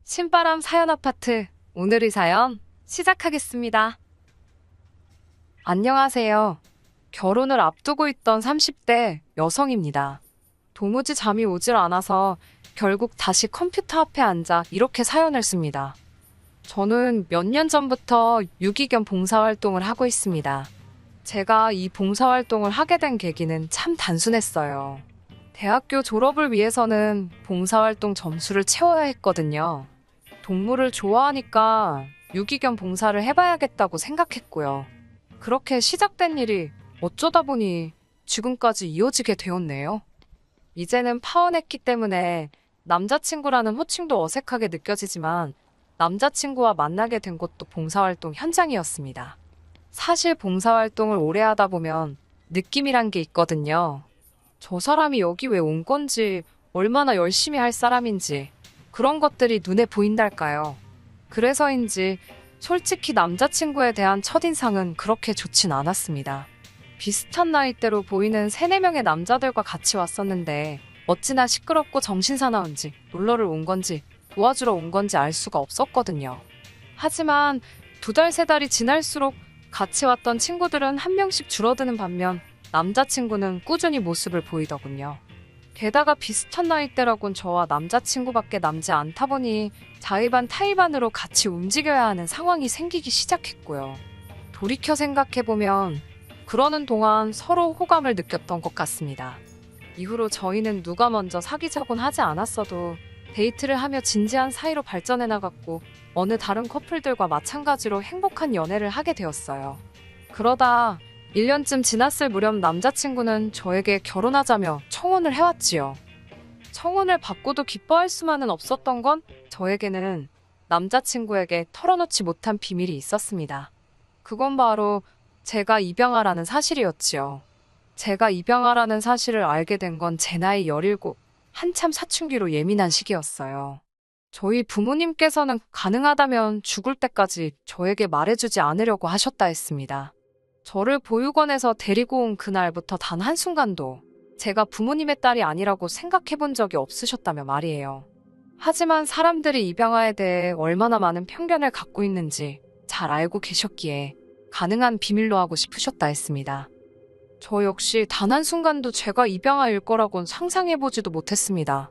신바람 사연 아파트 오늘의 사연 시작하겠습니다. 안녕하세요. 결혼을 앞두고 있던 30대 여성입니다. 도무지 잠이 오질 않아서 결국 다시 컴퓨터 앞에 앉아 이렇게 사연을 씁니다. 저는 몇 년 전부터 유기견 봉사활동을 하고 있습니다. 제가 이 봉사활동을 하게 된 계기는 참 단순했어요. 대학교 졸업을 위해서는 봉사활동 점수를 채워야 했거든요. 동물을 좋아하니까 유기견 봉사를 해봐야겠다고 생각했고요. 그렇게 시작된 일이 어쩌다 보니 지금까지 이어지게 되었네요. 이제는 파혼했기 때문에 남자친구라는 호칭도 어색하게 느껴지지만 남자친구와 만나게 된 곳도 봉사활동 현장이었습니다. 사실 봉사활동을 오래 하다 보면 느낌이란 게 있거든요. 저 사람이 여기 왜 온 건지, 얼마나 열심히 할 사람인지 그런 것들이 눈에 보인달까요? 그래서인지 솔직히 남자친구에 대한 첫인상은 그렇게 좋진 않았습니다. 비슷한 나이대로 보이는 3, 4명의 남자들과 같이 왔었는데 어찌나 시끄럽고 정신사나운지 놀러를 온 건지 도와주러 온 건지 알 수가 없었거든요. 하지만 2달, 3달이 지날수록 같이 왔던 친구들은 한 명씩 줄어드는 반면 남자친구는 꾸준히 모습을 보이더군요. 게다가 비슷한 나이대라곤 저와 남자친구밖에 남지 않다 보니 자의반 타의반으로 같이 움직여야 하는 상황이 생기기 시작했고요. 돌이켜 생각해보면 그러는 동안 서로 호감을 느꼈던 것 같습니다. 이후로 저희는 누가 먼저 사귀자곤 하지 않았어도 데이트를 하며 진지한 사이로 발전해 나갔고 어느 다른 커플들과 마찬가지로 행복한 연애를 하게 되었어요. 그러다 1년쯤 지났을 무렵 남자친구는 저에게 결혼하자며 청혼을 해왔지요. 청혼을 받고도 기뻐할 수만은 없었던 건 저에게는 남자친구에게 털어놓지 못한 비밀이 있었습니다. 그건 바로 제가 입양아라는 사실이었지요. 제가 입양아라는 사실을 알게 된 건 제 나이 17, 한참 사춘기로 예민한 시기였어요. 저희 부모님께서는 가능하다면 죽을 때까지 저에게 말해주지 않으려고 하셨다 했습니다. 저를 보육원에서 데리고 온 그날부터 단 한순간도 제가 부모님의 딸이 아니라고 생각해 본 적이 없으셨다며 말이에요. 하지만 사람들이 입양아에 대해 얼마나 많은 편견을 갖고 있는지 잘 알고 계셨기에 가능한 비밀로 하고 싶으셨다 했습니다. 저 역시 단 한순간도 제가 입양아일 거라곤 상상해보지도 못했습니다.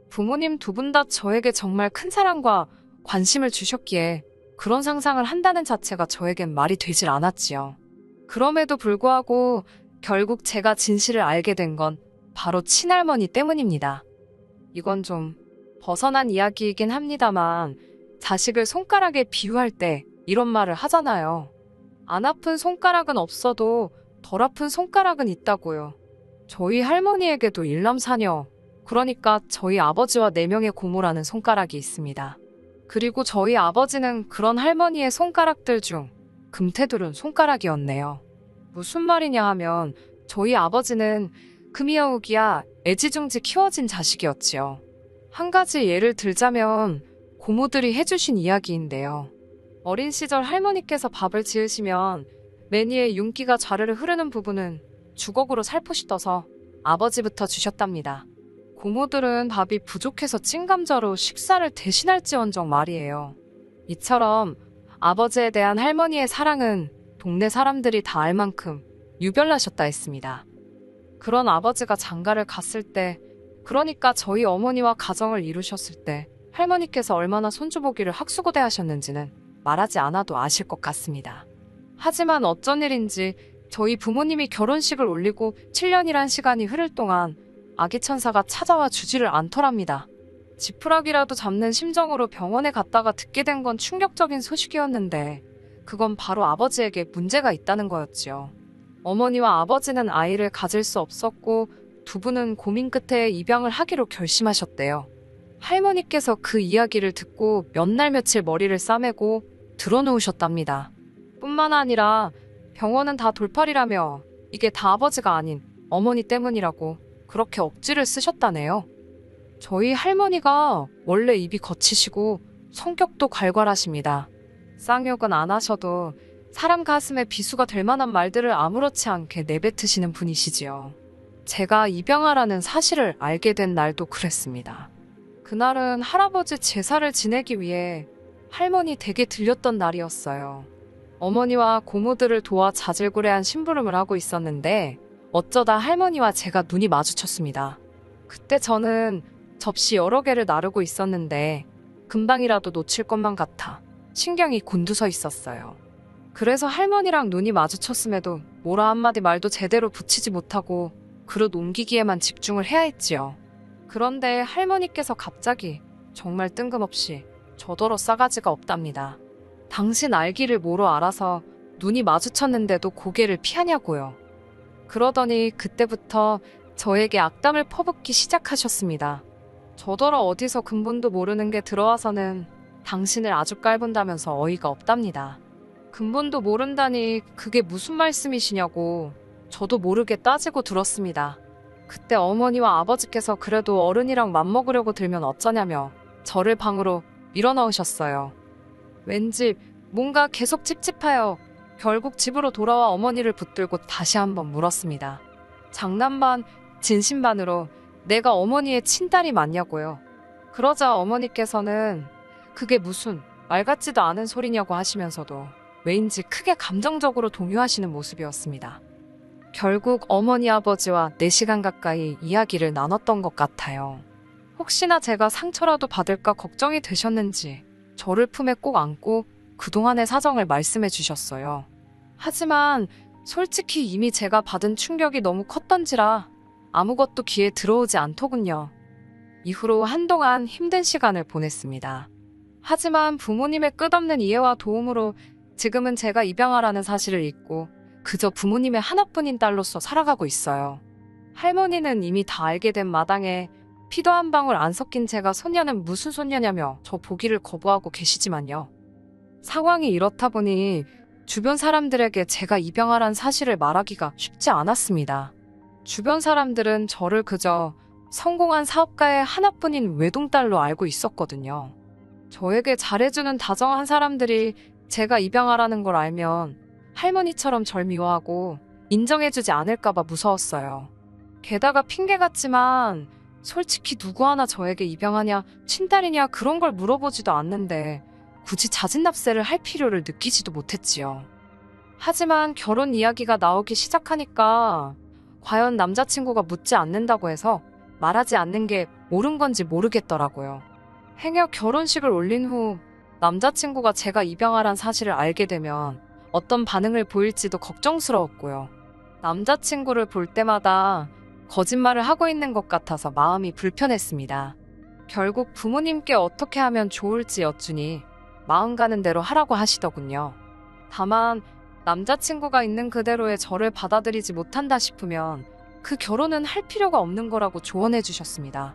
부모님 2분 다 저에게 정말 큰 사랑과 관심을 주셨기에 그런 상상을 한다는 자체가 저에겐 말이 되질 않았지요. 그럼에도 불구하고 결국 제가 진실을 알게 된 건 바로 친할머니 때문입니다. 이건 좀 벗어난 이야기이긴 합니다만 자식을 손가락에 비유할 때 이런 말을 하잖아요. 안 아픈 손가락은 없어도 덜 아픈 손가락은 있다고요. 저희 할머니에게도 일남사녀, 그러니까 저희 아버지와 4명의 고모라는 손가락이 있습니다. 그리고 저희 아버지는 그런 할머니의 손가락들 중 금태두른 손가락이었네요. 무슨 말이냐 하면 저희 아버지는 금이어우기야 애지중지 키워진 자식이었지요. 한 가지 예를 들자면 고모들이 해주신 이야기인데요. 어린 시절 할머니께서 밥을 지으시면 맨 위에 윤기가 좌르르 흐르는 부분은 주걱으로 살포시 떠서 아버지부터 주셨답니다. 고모들은 밥이 부족해서 찐감자로 식사를 대신할지언정 말이에요. 이처럼 아버지에 대한 할머니의 사랑은 동네 사람들이 다 알 만큼 유별나셨다 했습니다. 그런 아버지가 장가를 갔을 때, 그러니까 저희 어머니와 가정을 이루셨을 때 할머니께서 얼마나 손주보기를 학수고대 하셨는지는 말하지 않아도 아실 것 같습니다. 하지만 어쩐 일인지 저희 부모님이 결혼식을 올리고 7년이란 시간이 흐를 동안 아기 천사가 찾아와 주지를 않더랍니다. 지푸라기라도 잡는 심정으로 병원에 갔다가 듣게 된 건 충격적인 소식이었는데 그건 바로 아버지에게 문제가 있다는 거였지요. 어머니와 아버지는 아이를 가질 수 없었고 2분은 고민 끝에 입양을 하기로 결심하셨대요. 할머니께서 그 이야기를 듣고 몇 날 며칠 머리를 싸매고 드러누우셨답니다. 뿐만 아니라 병원은 다 돌팔이라며 이게 다 아버지가 아닌 어머니 때문이라고 그렇게 억지를 쓰셨다네요. 저희 할머니가 원래 입이 거치시고 성격도 괄괄하십니다. 쌍욕은 안 하셔도 사람 가슴에 비수가 될 만한 말들을 아무렇지 않게 내뱉으시는 분이시지요. 제가 입양아라는 사실을 알게 된 날도 그랬습니다. 그날은 할아버지 제사를 지내기 위해 할머니 댁에 들렸던 날이었어요. 어머니와 고모들을 도와 자질구레한 심부름을 하고 있었는데 어쩌다 할머니와 제가 눈이 마주쳤습니다. 그때 저는 접시 여러 개를 나르고 있었는데 금방이라도 놓칠 것만 같아 신경이 곤두서 있었어요. 그래서 할머니랑 눈이 마주쳤음에도 뭐라 한마디 말도 제대로 붙이지 못하고 그릇 옮기기에만 집중을 해야 했지요. 그런데 할머니께서 갑자기 정말 뜬금없이 저더러 싸가지가 없답니다. 당신 알기를 뭐로 알아서 눈이 마주쳤는데도 고개를 피하냐고요. 그러더니 그때부터 저에게 악담을 퍼붓기 시작하셨습니다. 저더러 어디서 근본도 모르는 게 들어와서는 당신을 아주 깔본다면서 어이가 없답니다. 근본도 모른다니 그게 무슨 말씀이시냐고 저도 모르게 따지고 들었습니다. 그때 어머니와 아버지께서 그래도 어른이랑 맘먹으려고 들면 어쩌냐며 저를 방으로 밀어넣으셨어요. 왠지 뭔가 계속 찝찝하여 결국 집으로 돌아와 어머니를 붙들고 다시 한번 물었습니다. 장난 반 진심 반으로 내가 어머니의 친딸이 맞냐고요. 그러자 어머니께서는 그게 무슨 말 같지도 않은 소리냐고 하시면서도 왜인지 크게 감정적으로 동요하시는 모습이었습니다. 결국 어머니 아버지와 4시간 가까이 이야기를 나눴던 것 같아요. 혹시나 제가 상처라도 받을까 걱정이 되셨는지 저를 품에 꼭 안고 그동안의 사정을 말씀해 주셨어요. 하지만 솔직히 이미 제가 받은 충격이 너무 컸던지라 아무것도 귀에 들어오지 않더군요. 이후로 한동안 힘든 시간을 보냈습니다. 하지만 부모님의 끝없는 이해와 도움으로 지금은 제가 입양아라는 사실을 잊고 그저 부모님의 하나뿐인 딸로서 살아가고 있어요. 할머니는 이미 다 알게 된 마당에 피도 한 방울 안 섞인 제가 손녀는 무슨 손녀냐며 저 보기를 거부하고 계시지만요. 상황이 이렇다 보니 주변 사람들에게 제가 입양아란 사실을 말하기가 쉽지 않았습니다. 주변 사람들은 저를 그저 성공한 사업가의 하나뿐인 외동딸로 알고 있었거든요. 저에게 잘해주는 다정한 사람들이 제가 입양아라는 걸 알면 할머니처럼 절 미워하고 인정해주지 않을까봐 무서웠어요. 게다가 핑계 같지만 솔직히 누구 하나 저에게 입양하냐, 친딸이냐 그런 걸 물어보지도 않는데 굳이 자진납세를 할 필요를 느끼지도 못했지요. 하지만 결혼 이야기가 나오기 시작하니까 과연 남자친구가 묻지 않는다고 해서 말하지 않는 게 옳은 건지 모르겠더라고요. 행여 결혼식을 올린 후 남자친구가 제가 입양아란 사실을 알게 되면 어떤 반응을 보일지도 걱정스러웠고요. 남자친구를 볼 때마다 거짓말을 하고 있는 것 같아서 마음이 불편했습니다. 결국 부모님께 어떻게 하면 좋을지 여쭈니 마음 가는 대로 하라고 하시더군요. 다만 남자친구가 있는 그대로의 저를 받아들이지 못한다 싶으면 그 결혼은 할 필요가 없는 거라고 조언해 주셨습니다.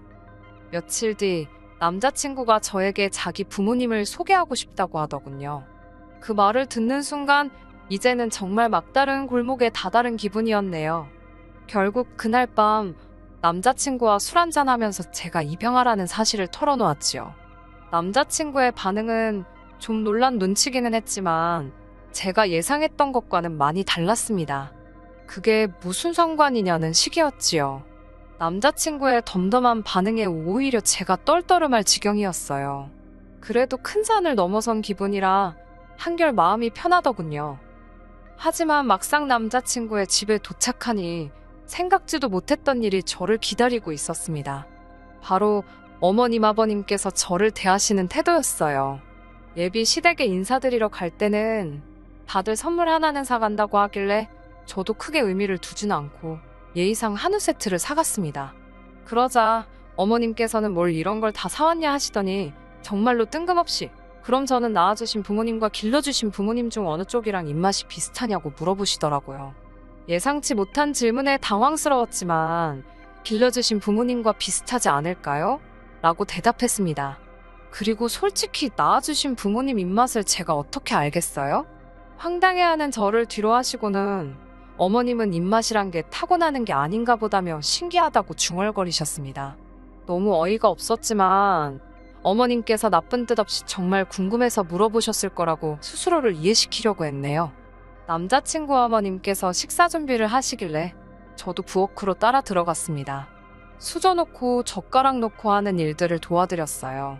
며칠 뒤 남자친구가 저에게 자기 부모님을 소개하고 싶다고 하더군요. 그 말을 듣는 순간 이제는 정말 막다른 골목에 다다른 기분이었네요. 결국 그날 밤 남자친구와 술 한잔하면서 제가 입양아라는 사실을 털어놓았지요. 남자친구의 반응은 좀 놀란 눈치기는 했지만 제가 예상했던 것과는 많이 달랐습니다. 그게 무슨 상관이냐는 식이었지요. 남자친구의 덤덤한 반응에 오히려 제가 떨떠름할 지경이었어요. 그래도 큰 산을 넘어선 기분이라 한결 마음이 편하더군요. 하지만 막상 남자친구의 집에 도착하니 생각지도 못했던 일이 저를 기다리고 있었습니다. 바로 어머님 아버님께서 저를 대하시는 태도였어요. 예비 시댁에 인사드리러 갈 때는 다들 선물 하나는 사간다고 하길래 저도 크게 의미를 두지는 않고 예의상 한우 세트를 사갔습니다. 그러자 어머님께서는 뭘 이런 걸 다 사왔냐 하시더니 정말로 뜬금없이 그럼 저는 낳아주신 부모님과 길러주신 부모님 중 어느 쪽이랑 입맛이 비슷하냐고 물어보시더라고요. 예상치 못한 질문에 당황스러웠지만 길러주신 부모님과 비슷하지 않을까요? 라고 대답했습니다. 그리고 솔직히 낳아주신 부모님 입맛을 제가 어떻게 알겠어요? 황당해하는 저를 뒤로 하시고는 어머님은 입맛이란 게 타고나는 게 아닌가 보다며 신기하다고 중얼거리셨습니다. 너무 어이가 없었지만 어머님께서 나쁜 뜻 없이 정말 궁금해서 물어보셨을 거라고 스스로를 이해시키려고 했네요. 남자친구 어머님께서 식사 준비를 하시길래 저도 부엌으로 따라 들어갔습니다. 수저 놓고 젓가락 놓고 하는 일들을 도와드렸어요.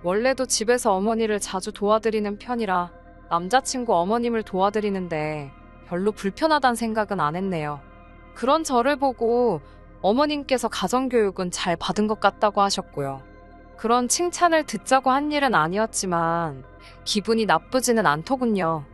원래도 집에서 어머니를 자주 도와드리는 편이라 남자친구 어머님을 도와드리는데 별로 불편하단 생각은 안 했네요. 그런 저를 보고 어머님께서 가정교육은 잘 받은 것 같다고 하셨고요. 그런 칭찬을 듣자고 한 일은 아니었지만 기분이 나쁘지는 않더군요.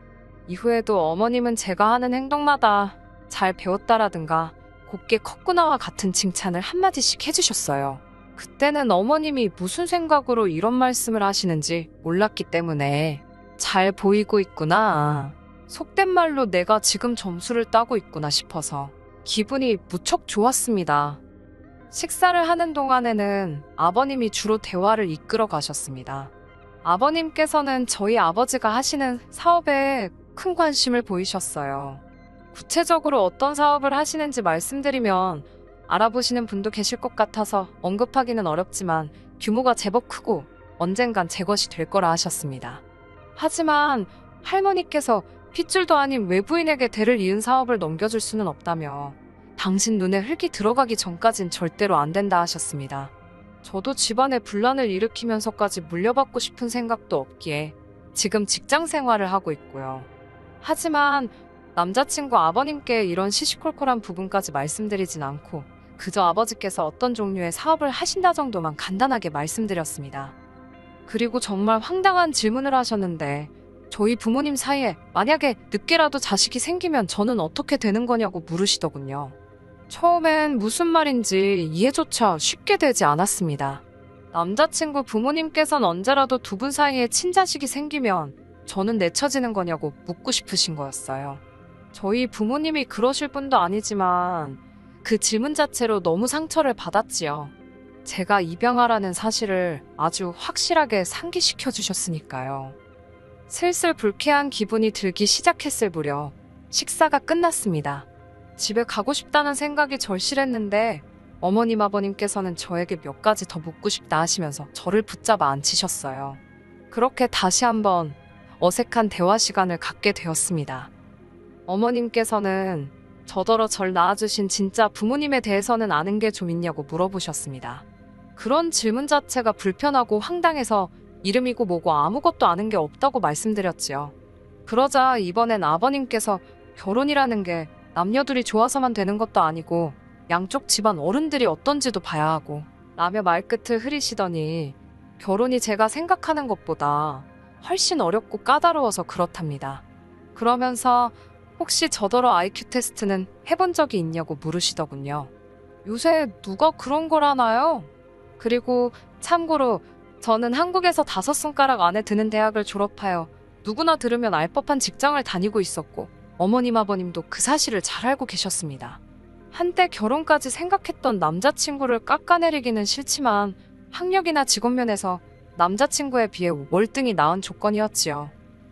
이후에도 어머님은 제가 하는 행동마다 잘 배웠다라든가 곱게 컸구나와 같은 칭찬을 한마디씩 해주셨어요. 그때는 어머님이 무슨 생각으로 이런 말씀을 하시는지 몰랐기 때문에 잘 보이고 있구나. 속된 말로 내가 지금 점수를 따고 있구나 싶어서 기분이 무척 좋았습니다. 식사를 하는 동안에는 아버님이 주로 대화를 이끌어 가셨습니다. 아버님께서는 저희 아버지가 하시는 사업에 큰 관심을 보이셨어요. 구체적으로 어떤 사업을 하시는지 말씀드리면 알아보시는 분도 계실 것 같아서 언급하기는 어렵지만 규모가 제법 크고 언젠간 제 것이 될 거라 하셨습니다. 하지만 할머니께서 핏줄도 아닌 외부인에게 대를 이은 사업을 넘겨줄 수는 없다며 당신 눈에 흙이 들어가기 전까진 절대로 안 된다 하셨습니다. 저도 집안에 분란을 일으키면서까지 물려받고 싶은 생각도 없기에 지금 직장 생활을 하고 있고요. 하지만 남자친구 아버님께 이런 시시콜콜한 부분까지 말씀드리진 않고 그저 아버지께서 어떤 종류의 사업을 하신다 정도만 간단하게 말씀드렸습니다. 그리고 정말 황당한 질문을 하셨는데 저희 부모님 사이에 만약에 늦게라도 자식이 생기면 저는 어떻게 되는 거냐고 물으시더군요. 처음엔 무슨 말인지 이해조차 쉽게 되지 않았습니다. 남자친구 부모님께서는 언제라도 두 분 사이에 친자식이 생기면 저는 내쳐지는 거냐고 묻고 싶으신 거였어요. 저희 부모님이 그러실 분도 아니지만 그 질문 자체로 너무 상처를 받았지요. 제가 입양하라는 사실을 아주 확실하게 상기시켜 주셨으니까요. 슬슬 불쾌한 기분이 들기 시작했을 무렵 식사가 끝났습니다. 집에 가고 싶다는 생각이 절실했는데 어머님 아버님께서는 저에게 몇 가지 더 묻고 싶다 하시면서 저를 붙잡아 앉히셨어요. 그렇게 다시 한번 어색한 대화 시간을 갖게 되었습니다. 어머님께서는 저더러 절 낳아주신 진짜 부모님에 대해서는 아는 게 좀 있냐고 물어보셨습니다. 그런 질문 자체가 불편하고 황당해서 이름이고 뭐고 아무것도 아는 게 없다고 말씀드렸지요. 그러자 이번엔 아버님께서 결혼이라는 게 남녀들이 좋아서만 되는 것도 아니고 양쪽 집안 어른들이 어떤지도 봐야 하고 라며 말끝을 흐리시더니 결혼이 제가 생각하는 것보다 훨씬 어렵고 까다로워서 그렇답니다. 그러면서 혹시 저더러 IQ 테스트는 해본 적이 있냐고 물으시더군요. 요새 누가 그런 걸 하나요? 그리고 참고로 저는 한국에서 5손가락 안에 드는 대학을 졸업하여 누구나 들으면 알 법한 직장을 다니고 있었고 어머님 아버님도 그 사실을 잘 알고 계셨습니다. 한때 결혼까지 생각했던 남자친구를 깎아내리기는 싫지만 학력이나 직업면에서 남자친구에 비해 월등히 나은 조건이었지요.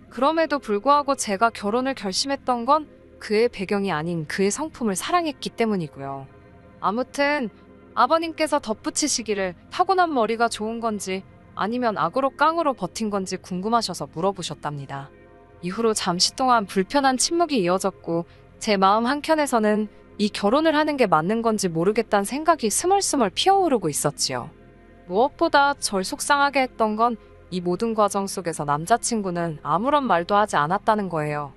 그럼에도 불구하고 제가 결혼을 결심했던 건 그의 배경이 아닌 그의 성품을 사랑했기 때문이고요. 아무튼 아버님께서 덧붙이시기를 타고난 머리가 좋은 건지 아니면 악으로 깡으로 버틴 건지 궁금하셔서 물어보셨답니다. 이후로 잠시 동안 불편한 침묵이 이어졌고 제 마음 한켠에서는 이 결혼을 하는 게 맞는 건지 모르겠다는 생각이 스멀스멀 피어오르고 있었지요. 무엇보다 절 속상하게 했던 건 이 모든 과정 속에서 남자친구는 아무런 말도 하지 않았다는 거예요.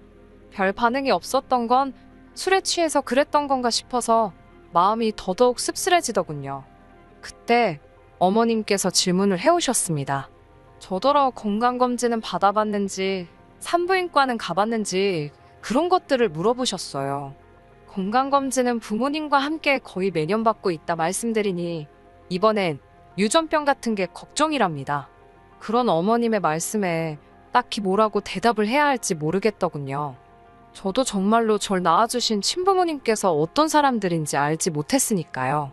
별 반응이 없었던 건 술에 취해서 그랬던 건가 싶어서 마음이 더더욱 씁쓸해지더군요. 그때 어머님께서 질문을 해오셨습니다. 저더러 건강검진은 받아봤는지 산부인과는 가봤는지 그런 것들을 물어보셨어요. 건강검진은 부모님과 함께 거의 매년 받고 있다 말씀드리니 이번엔 유전병 같은 게 걱정이랍니다. 그런 어머님의 말씀에 딱히 뭐라고 대답을 해야 할지 모르겠더군요. 저도 정말로 절 낳아주신 친부모님께서 어떤 사람들인지 알지 못했으니까요.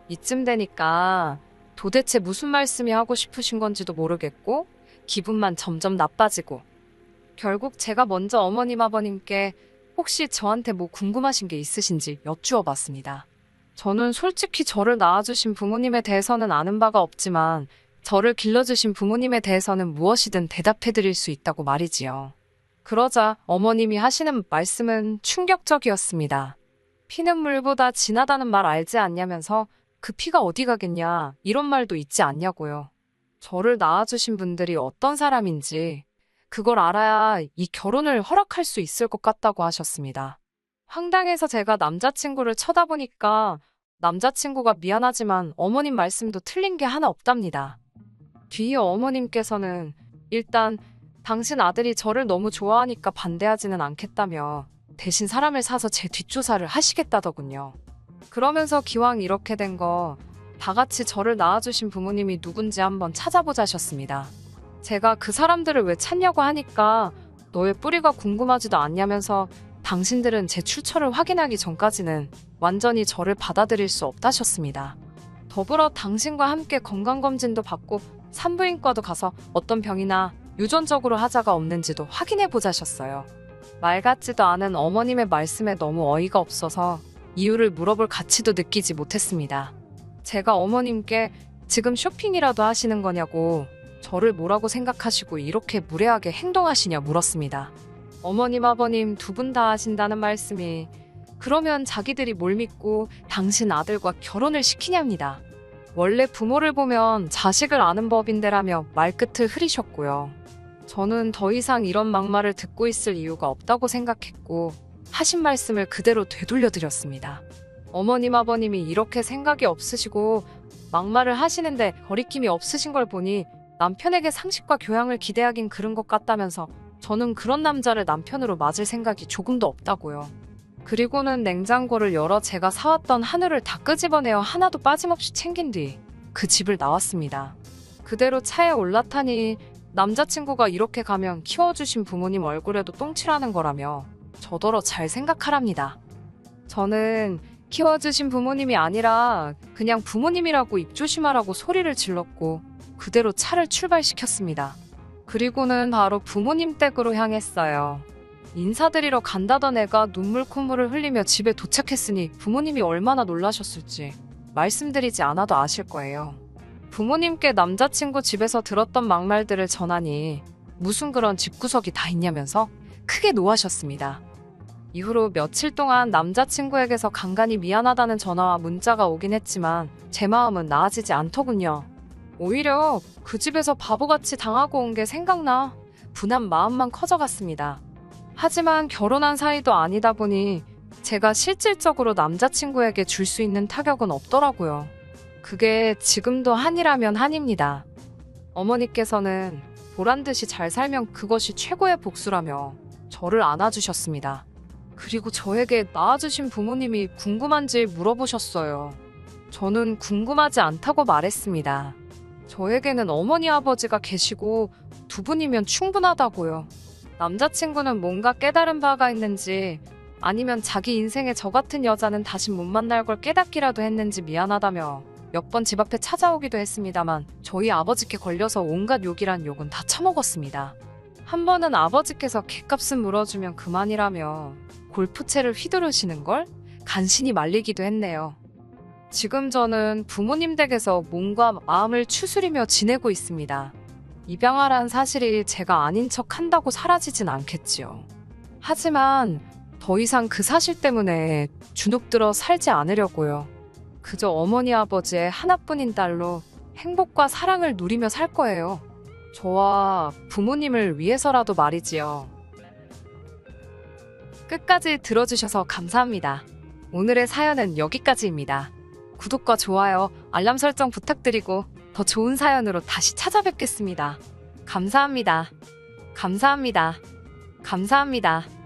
이쯤 되니까 도대체 무슨 말씀이 하고 싶으신 건지도 모르겠고 기분만 점점 나빠지고 결국 제가 먼저 어머님 아버님께 혹시 저한테 뭐 궁금하신 게 있으신지 여쭈어 봤습니다. 저는 솔직히 저를 낳아주신 부모님에 대해서는 아는 바가 없지만 저를 길러주신 부모님에 대해서는 무엇이든 대답해드릴 수 있다고 말이지요. 그러자 어머님이 하시는 말씀은 충격적이었습니다. 피는 물보다 진하다는 말 알지 않냐면서 그 피가 어디 가겠냐, 이런 말도 있지 않냐고요. 저를 낳아주신 분들이 어떤 사람인지 그걸 알아야 이 결혼을 허락할 수 있을 것 같다고 하셨습니다. 황당해서 제가 남자친구를 쳐다보니까 남자친구가 미안하지만 어머님 말씀도 틀린 게 하나 없답니다. 뒤이어 어머님께서는 일단 당신 아들이 저를 너무 좋아하니까 반대하지는 않겠다며 대신 사람을 사서 제 뒷조사를 하시겠다더군요. 그러면서 기왕 이렇게 된 거 다 같이 저를 낳아주신 부모님이 누군지 한번 찾아보자셨습니다. 제가 그 사람들을 왜 찾냐고 하니까 너의 뿌리가 궁금하지도 않냐면서 당신들은 제 출처를 확인하기 전까지는 완전히 저를 받아들일 수 없다셨습니다. 더불어 당신과 함께 건강검진도 받고 산부인과도 가서 어떤 병이나 유전적으로 하자가 없는지도 확인해 보자셨어요. 말 같지도 않은 어머님의 말씀에 너무 어이가 없어서 이유를 물어볼 가치도 느끼지 못했습니다. 제가 어머님께 지금 쇼핑이라도 하시는 거냐고 저를 뭐라고 생각하시고 이렇게 무례하게 행동하시냐 물었습니다. 어머님 아버님 두 분 다 하신다는 말씀이 그러면 자기들이 뭘 믿고 당신 아들과 결혼을 시키냐입니다. 원래 부모를 보면 자식을 아는 법인데라며 말끝을 흐리셨고요. 저는 더 이상 이런 막말을 듣고 있을 이유가 없다고 생각했고 하신 말씀을 그대로 되돌려드렸습니다. 어머님 아버님이 이렇게 생각이 없으시고 막말을 하시는데 거리낌이 없으신 걸 보니 남편에게 상식과 교양을 기대하긴 그른 것 같다면서 저는 그런 남자를 남편으로 맞을 생각이 조금도 없다고요. 그리고는 냉장고를 열어 제가 사왔던 한우를 다 끄집어내어 하나도 빠짐없이 챙긴 뒤 그 집을 나왔습니다. 그대로 차에 올라타니 남자친구가 이렇게 가면 키워주신 부모님 얼굴에도 똥칠하는 거라며 저더러 잘 생각하랍니다. 저는 키워주신 부모님이 아니라 그냥 부모님이라고 입 조심하라고 소리를 질렀고 그대로 차를 출발시켰습니다. 그리고는 바로 부모님 댁으로 향했어요. 인사드리러 간다던 애가 눈물 콧물을 흘리며 집에 도착했으니 부모님이 얼마나 놀라셨을지 말씀드리지 않아도 아실 거예요. 부모님께 남자친구 집에서 들었던 막말들을 전하니 무슨 그런 집구석이 다 있냐면서 크게 노하셨습니다. 이후로 며칠 동안 남자친구에게서 간간히 미안하다는 전화와 문자가 오긴 했지만 제 마음은 나아지지 않더군요. 오히려 그 집에서 바보같이 당하고 온 게 생각나 분한 마음만 커져갔습니다. 하지만 결혼한 사이도 아니다 보니 제가 실질적으로 남자친구에게 줄 수 있는 타격은 없더라고요. 그게 지금도 한이라면 한입니다. 어머니께서는 보란듯이 잘 살면 그것이 최고의 복수라며 저를 안아주셨습니다. 그리고 저에게 낳아주신 부모님이 궁금한지 물어보셨어요. 저는 궁금하지 않다고 말했습니다. 저에게는 어머니 아버지가 계시고 두 분이면 충분하다고요. 남자친구는 뭔가 깨달은 바가 있는지 아니면 자기 인생에 저 같은 여자는 다시 못 만날 걸 깨닫기라도 했는지 미안하다며 몇 번 집 앞에 찾아오기도 했습니다만 저희 아버지께 걸려서 온갖 욕이란 욕은 다 처먹었습니다. 한 번은 아버지께서 갯값은 물어주면 그만이라며 골프채를 휘두르시는 걸 간신히 말리기도 했네요. 지금 저는 부모님 댁에서 몸과 마음을 추스리며 지내고 있습니다. 입양하란 사실이 제가 아닌 척 한다고 사라지진 않겠지요. 하지만 더 이상 그 사실 때문에 주눅들어 살지 않으려고요. 그저 어머니 아버지의 하나뿐인 딸로 행복과 사랑을 누리며 살 거예요. 저와 부모님을 위해서라도 말이지요. 끝까지 들어주셔서 감사합니다. 오늘의 사연은 여기까지입니다. 구독과 좋아요, 알람 설정 부탁드리고 더 좋은 사연으로 다시 찾아뵙겠습니다. 감사합니다. 감사합니다. 감사합니다.